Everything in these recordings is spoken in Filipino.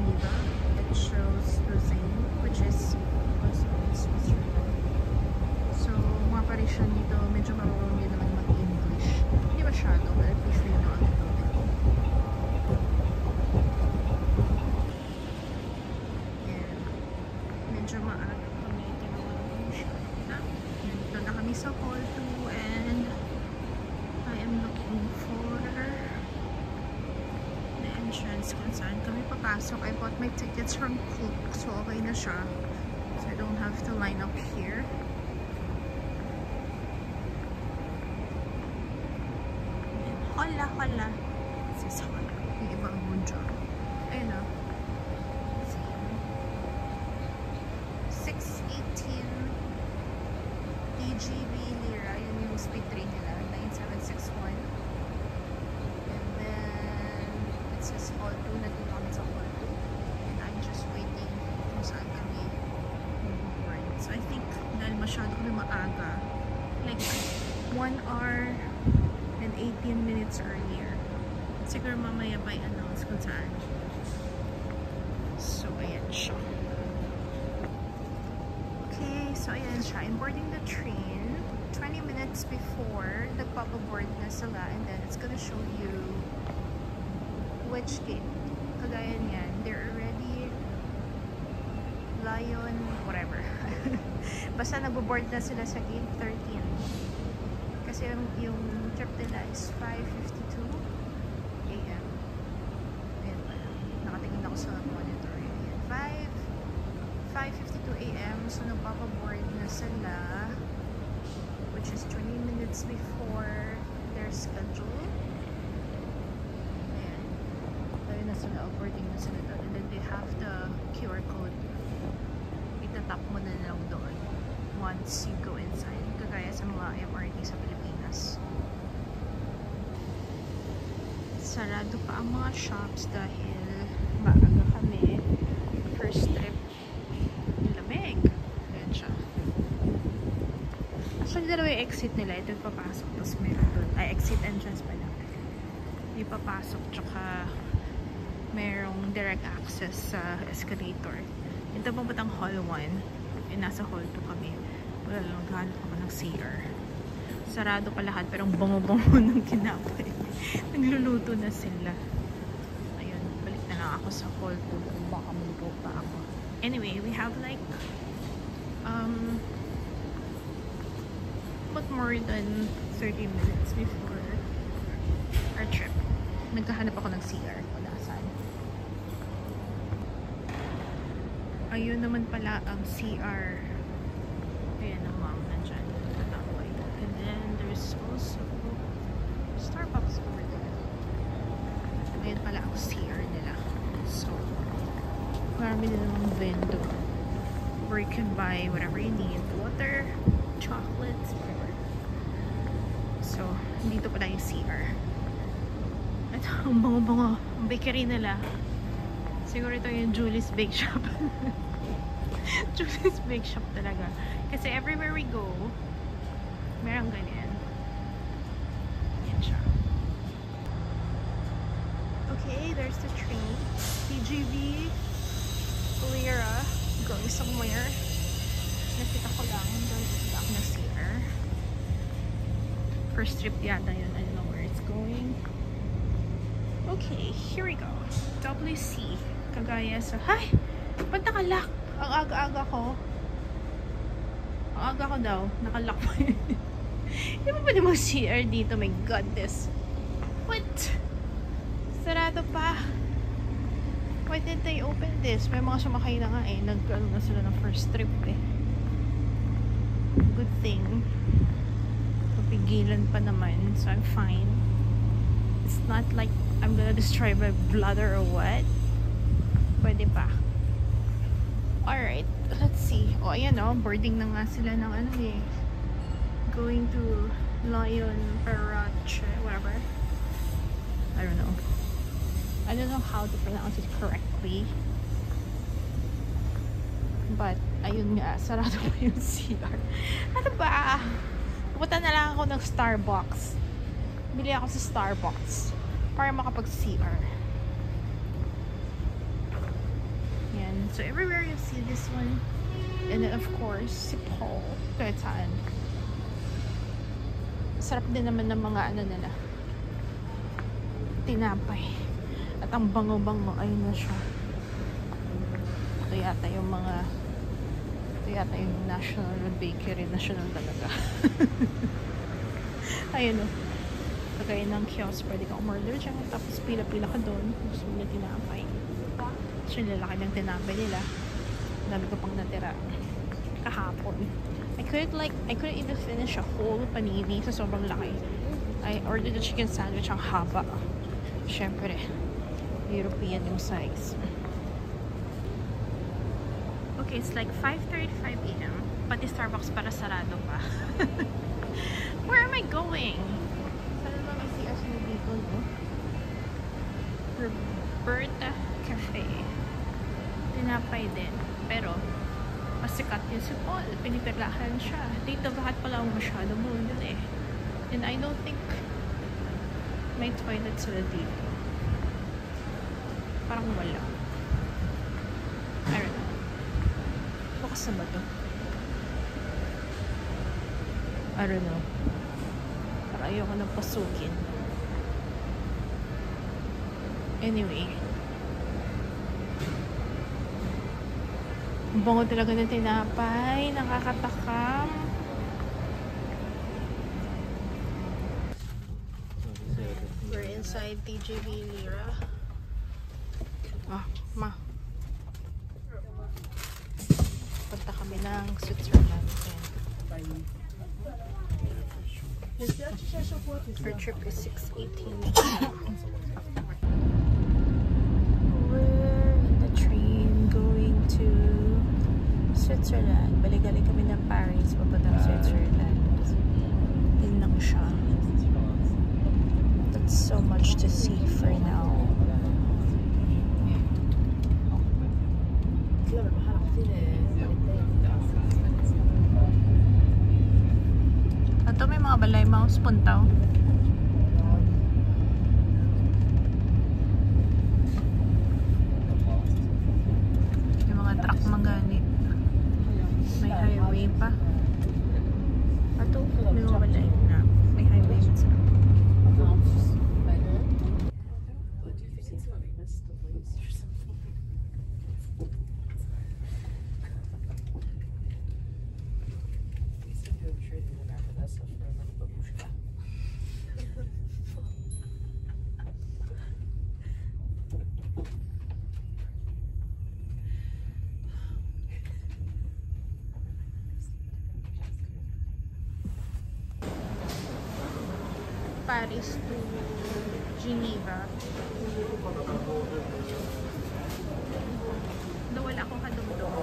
Geneva. It shows Lausanne, which is also in Switzerland. So, mga Parisian dito, medyo marunong din naman mag-English. Hindi masyado, but at least they know a little bit. And, medyo maaga kami tinawag siya. Nandito na kami sa hall 2 and I am looking for the entrance kung saan kami papasok. I bought my tickets from Cook, so okay na siya. So I don't have to line up here. Hala, hala. This is hala. Yung ibang mundo. Ayun na. 618 DGB lira. Yun yung speed train nila. 9761. And then, it says hall 2. Nandito kami sa hall 2. And I'm just waiting kung saan kami mag-board. So I think, dahil masyado kami maaga, like 1 hour and 18 minutes earlier. Siguro mamaya pa i-announce kung saan. So, ayan siya. Okay, so ayan siya. I'm boarding the train 20 minutes before nagpapaboard na sila, and then it's gonna show you which gate. Kagaya niyan, they're already Lion, whatever. Basta nagbo-board na sila sa gate 13. Kasi yung trip nila is 5:52 AM. Ayan pala. Nakatingin ako sa monitor. Ayan. 5:52 AM. So, nagpapaboard na sila, which is 20 minutes before their schedule. Ayan. Tayo na sila. Boarding na sila doon. And then they have the QR code. Itatap mo na lang doon once you go inside. Kagaya sa mga MRT sa Pilipinas. Sarado pa ang mga shops dahil maaga kami. First trip. Lamig. Ayan siya. Actually, dalawa yung exit nila. Ito yung papasok. Tapos meron doon. Ay, exit entrance pa lang. Yung papasok. Tsaka merong direct access sa escalator. Ito papuntang hall 1. Eh, nasa hall 2 kami. Wala lang, naghanap ako ng CR. Sarado pa lahat, pero ang bango-bango ng kinapay. Nagluluto na sila. Ayun, balik na lang ako sa hall 2 kung baka muluto pa ako. Anyway, we have like but more than 30 minutes before our trip. Naghahanap ako ng CR kung nasaan. Ayun naman pala ang CR. Ayan ang mom nandyan. And then there's also Starbucks over there. Ayan pala ang CR nila. So, marami din namang vendor where you can buy whatever you need. Water, chocolates, whatever. So, dito pala yung CR. Ito, ang bango-bango. Ang bakery nila. Siguro ito yung Julie's Bake Shop. Julie's Bake Shop talaga. Kasi everywhere we go, merong ganyan. Yan siya. Okay, there's the train. TGV Lira going somewhere. Nakita ko lang. Nakita ako na CR. First trip yata yun. I don't know where it's going. Okay, here we go. WC. Kagaya sa... Hay! Ba't nakalock? Ang aga-aga ko. Ang aga ko daw. Nakalock pa yun. Hindi mo pwede mag CR dito. My goodness. What? Sarado pa. Why did they open this? May mga sumakay na nga eh. Nag-ano na sila ng first trip eh. Good thing. Papigilan pa naman. So I'm fine. It's not like I'm gonna destroy my bladder or what. Pwede pa. Alright. Let's see. O, ayan o. Boarding na nga sila ng ano eh. Going to Lion Parache. Whatever. I don't know. I don't know how to pronounce it correctly. But, ayun nga. Sarado pa yung CR. Ano ba? Pupunta na lang ako ng Starbucks. Bili ako sa Starbucks para makapag-CR. So everywhere you see this one. And then of course, si Paul. Kahit saan. Sarap din naman ng mga ano nila. Tinapay. At ang bango-bango. Ayun na siya. Ito yata yung mga... Ito yata yung National Bakery. National talaga. Ayun o. Lagay ng kiosk. Pwede kang umorder dyan. Tapos pila-pila ka doon. Gusto mo na tinapay. So yung lalaki ng tinapay nila. Dami ko pang natira. Kahapon. I couldn't even finish a whole panini sa sobrang laki. I ordered the chicken sandwich ang haba. Syempre, European yung size. Okay, it's like 5:35 AM. Pati Starbucks para sarado pa. Where am I going? Sana naman may CR dito, no? Roberta Cafe. Tinapay din. Pero, pasikat yun si Paul. Pinipirlahan siya. Dito bakit pala ako masyado mo yun eh. And I don't think may toilet sila dito. Parang wala. I don't know. Bukas na ba to? I don't know. Parang ayoko nang pasukin. Anyway. Ang bango talaga ng tinapay. Nakakatakam. We're inside TGV Lira. Ah, ma. Punta kami ng Switzerland. Our trip is 6:18. We're in the train going to Switzerland. Balik-galing kami ng Paris, papuntang Switzerland. Yun lang siya. That's so much to see for now. Ito may mga balay mouse puntaw. Yung mga truck magani. May highway pa. Ito, may mga balay na. May highway sa. Paris to Geneva. Wala akong kadumdum.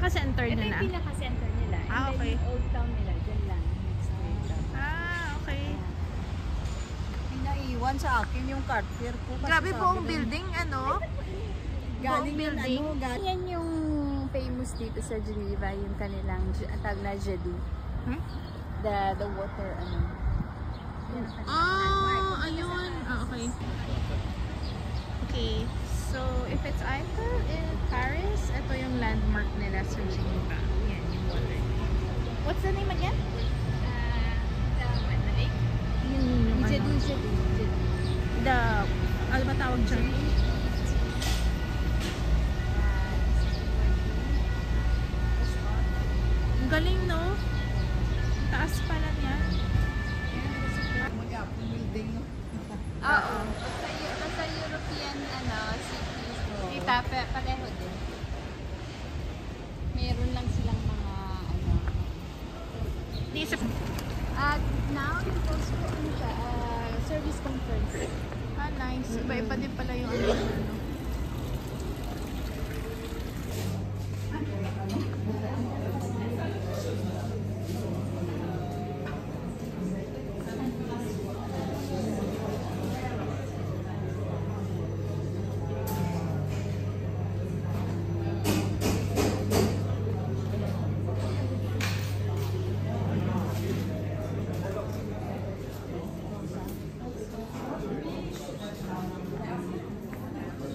pinaka-center Ito nila? Ito yung pinaka-center nila. Ah, And okay. then yung old town nila, dyan lang. Next to it lang. Ah, okay. Pinaiwan sa akin yung cartier ko. Kasi Grabe po sabi ang ng- building, ano? Galing yung building. Yan yung famous dito sa Geneva, yung kanilang tag na Jedu. Hmm? The water, ano. Ah, ayun. Ah, okay. Okay. So, if it's Eiffel in Paris, ito yung landmark nila sa Geneva. Yan, yung water. What's the name again? The lake? Yung Jedu. The, ano ba tawag dyan? Ang galing, no? Taas pala niya. Oo. Basta European, cities. Kita, pareho din. Meron lang silang mga, Di sa... At now, because siya, service conference. Ah, nice. Iba-iba din pala yung ano.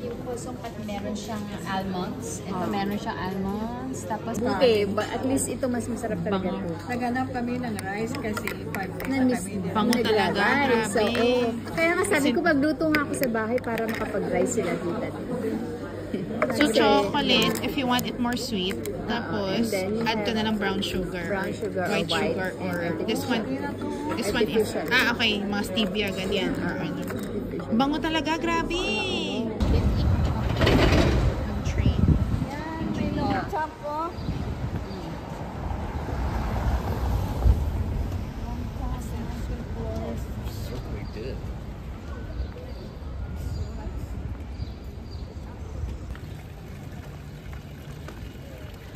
Yung pusong pat meron siyang almonds. Ito meron siyang almonds. Tapos Okay, at least ito mas masarap talaga ito. Naganap kami ng rice kasi 5 days na Na-miss kami. Bango talaga. Nag-rice, Grabe. oo. Kaya nga sabi ko, magluto nga ako sa bahay para makapag-rice sila dito. So, chocolate, if you want it more sweet. Tapos, And then you add ka have na ng brown sugar. brown sugar or white white sugar. Or and this one is... Artificial. Ah, okay. Mga stevia, ganyan. Or ano. Bango talaga. Grabe. Yung train. Yan, may lamang chop po.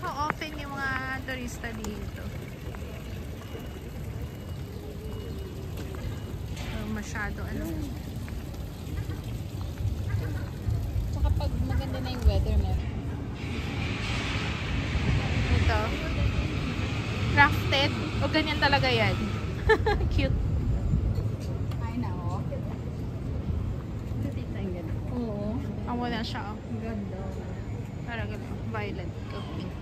How often yung mga turista dito? Masyado, ano? Tsaka pag maganda na yung weather, meron. Ito. Crafted. O ganyan talaga yan. Cute. Ay, nako. Tita yung ganda. Oo. Ang wala siya. Oh. Ang ganda. Parang ganun. Violet. O pink.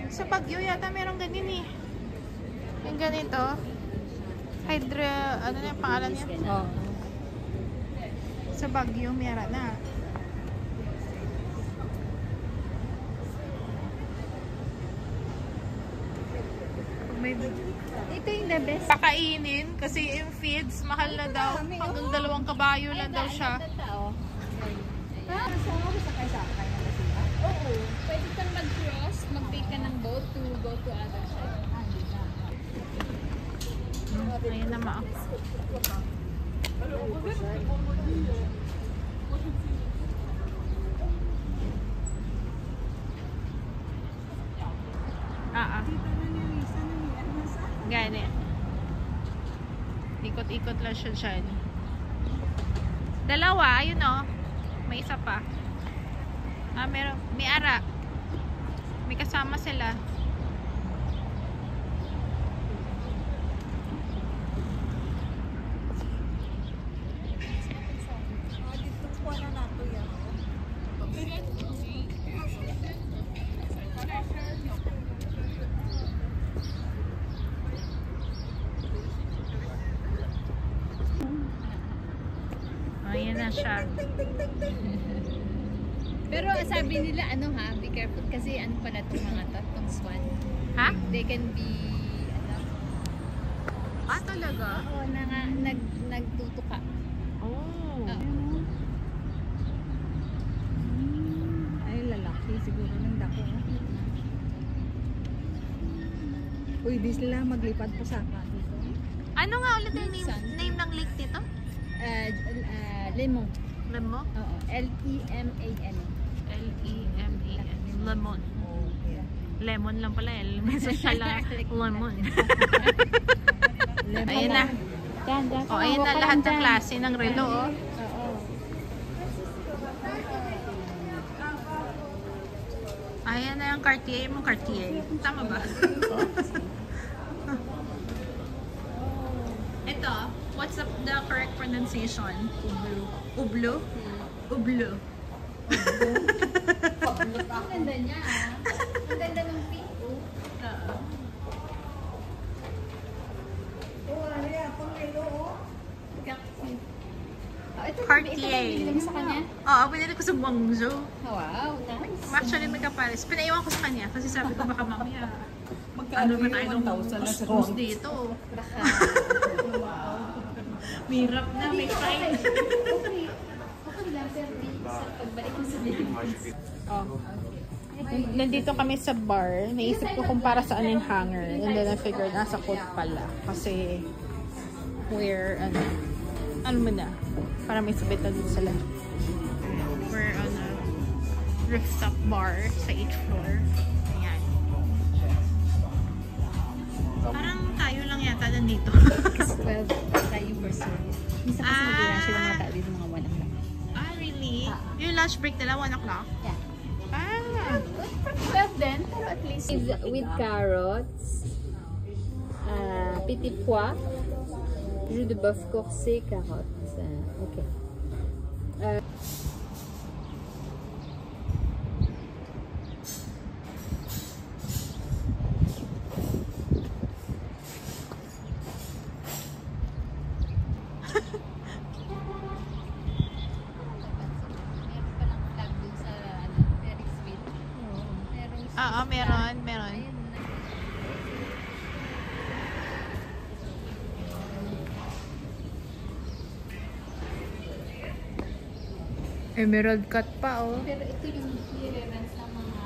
Sa Baguio yata merong ganyan eh. Yung ganito. Hydra, ano na yung pangalan niya? Oh. Sa Baguio, meron na. May Ito yung the best. pakainin kasi yung feeds mahal na daw. Hanggang 2 kabayo lang daw siya. Ha? Sakay-sakay na sila? Oo. Pwede kang mag-cross, mag-take ka ng boat to go to other side. Ayun na ma. Ah. Ganit. Ikot-ikot lang siya dyan. Dalawa, ayun o. May isa pa. Ah, meron. May ara. May kasama sila. Ayan na siya. Pero sabi nila, ano ha, be careful kasi ano pala itong mga to, itong swan. Ha? They can be, Ah, talaga? oo, nagtutuka. Oh. Ay, lalaki. Siguro ng dako. Uy, di sila maglipad pa sa akin. Ano nga ulit yung name ng lake dito? Lemon. Lemon? Oo, L-E-M-A-N. L-E-M-E-N. Lemon. Lemon lang pala eh. May social lemon. Ayun na. Diyan. Oh, ayan na lahat ng klase ng relo, oh. Oo. Ayan na yung Cartier mo, Cartier. Tama ba? Ito, what's the correct pronunciation? Ublo? Ublo. Ang ganda niya, ah. Ang ganda ng pink, oh. Ito Cartier. binili mo sa kanya? Oo, pinili ko sa Guangzhou. Wow, nice. Actually, magkapares. Pinaiwan ko sa kanya kasi sabi ko baka mamaya ano ba tayo nung cruise dito. Baka. Mirap na, may fine. Okay lang, pero sa pagbalik mo sa Philippines. Nandito kami sa bar. Naisip ko kung para saan yung hanger. And then I figured, nasa coat pala. Kasi, where, ano mo na, para may sabit na dito sa lahat. We're on a rooftop bar sa 8th floor. Ayan. Parang tayo lang yata nandito. 12 tayo per service. Minsan kasi mag-lunch sila mga tao dito mga 1 o'clock. Ah, really? Yung lunch break nila, 1 o'clock? Yeah. Ah! 12 din, pero at least with carrots, petit pois, jus de bœuf corsé, carottes. Okay. Oo, meron. Emerald cut pa, oh. Pero ito yung clearance ng mga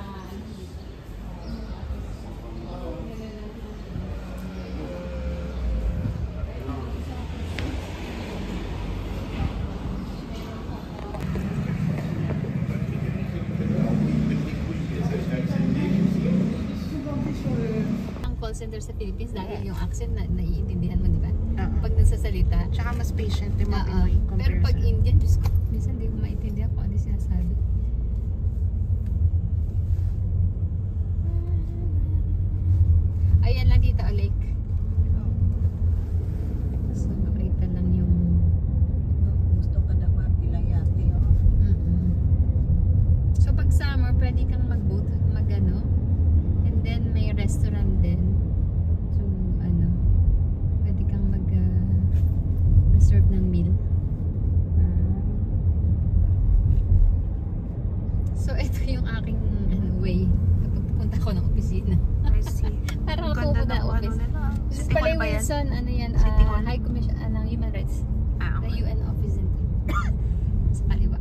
ang call center sa Philippines dahil yung accent na naiintindihan mo, di ba? Pag nagsasalita. Tsaka mas patient yung mga Pinoy Pero pag comparison. Indian, Diyos ko, minsan hindi ko maintindihan kung ano sinasabi. Ayan lang dito, lake. So, makita lang yung... Gusto ka na makilayati. So, pag summer, pwede kang mag-boat, mag-ano. And then, may restaurant din. So, ano, pwede kang mag-reserve ng meal. So, ito yung aking way kapag pupunta ko ng opisina. I see. Parang Ang ganda ako na ng ano office. nila. This City pala Hall yung ba yan? Wilson, ano yan, City Hall? High Commission ng Human Rights. Ah, The okay. UN office din. Sa kaliwa.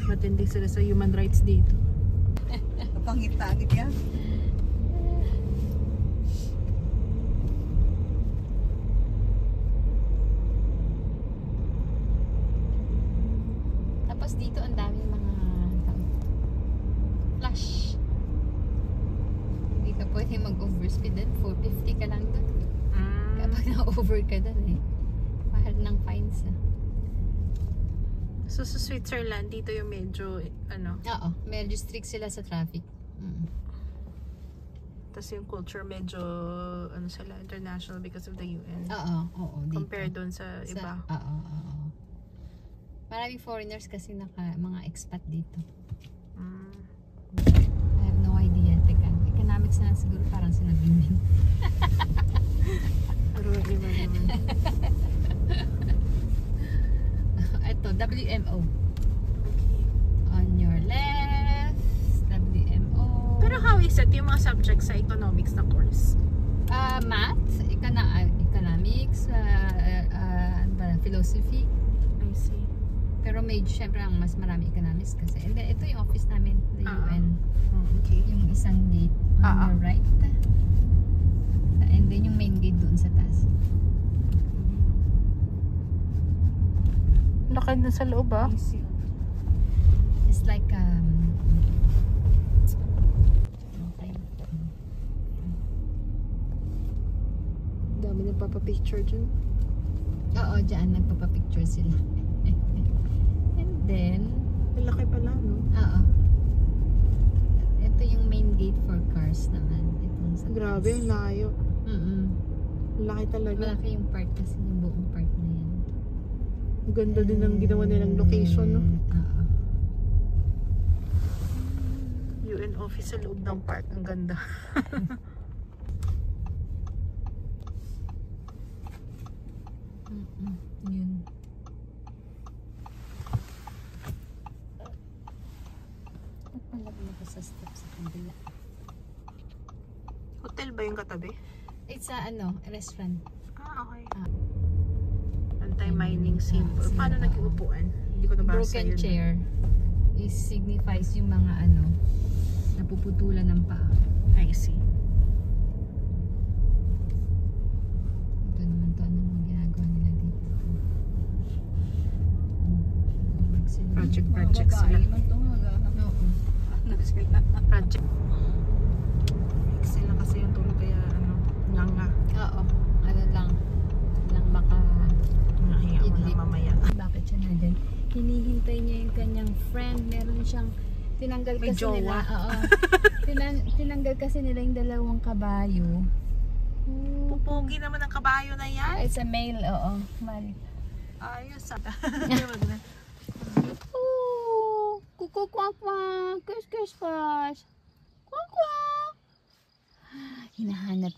Matindi sila sa human rights dito. Kapangit-tangit yan. Tapos dito ang daming mga flash. Hindi ka pwede mag-overspeed din. 450 ka lang doon. Kapag na-over ka doon eh. Mahal ng fines ah. So, sa Switzerland, dito yung medyo, Oo, medyo strict sila sa traffic. tas yung culture medyo, sila, international because of the UN. Oo, dito. Compared doon sa iba. Oo. Maraming foreigners kasi mga expat dito. I have no idea. Teka, economics na siguro parang sinabihin. Pero iba naman. Ito, WMO. On your left, WMO. Pero how is it yung mga subjects sa economics na course? Math, economics, philosophy. I see. Pero medyo syempre ang mas marami economics kasi. And then ito yung office namin, the UN. Okay. Yung isang gate on the right. And then yung main gate doon sa taas. Laki na sa loob, ah. It's like okay. Dami na nagpapapicture dyan. Oo, dyan nagpapapicture sila. And then, Malaki pala, no? oo. Ito yung main gate for cars naman. Itong sa Grabe, taas. ang layo. Laki talaga. Malaki yung park kasi yung buong park na yan. Ang ganda din ang ginawa nilang location, no? Oo. UN office sa loob ng park. Ang ganda. Yun. At malaki na sa step sa kabila. Hotel ba yung katabi? It's a restaurant. Okay. Anti-mining symbol. symbol. Paano naging upuan? Hindi ko nabasa Broken yun. chair is signifies yung mga napuputulan ng paa. I see. Ito naman to, anong ginagawa nila dito. Project sila. Oo. Project. Sila kasi yung tulog kaya nga. Oo. Lang baka Nahiya mo na idlip. mamaya. Bakit siya na din? Hinihintay niya yung kanyang friend. Meron siyang tinanggal May kasi jowa. nila. Oo. Tinanggal kasi nila yung dalawang kabayo. Pupugi naman ang kabayo na yan. It's a male, oo. Mali. Ayos. Kuku kwak kwak. Kus kus kus. Kwak kwak. Hinahanap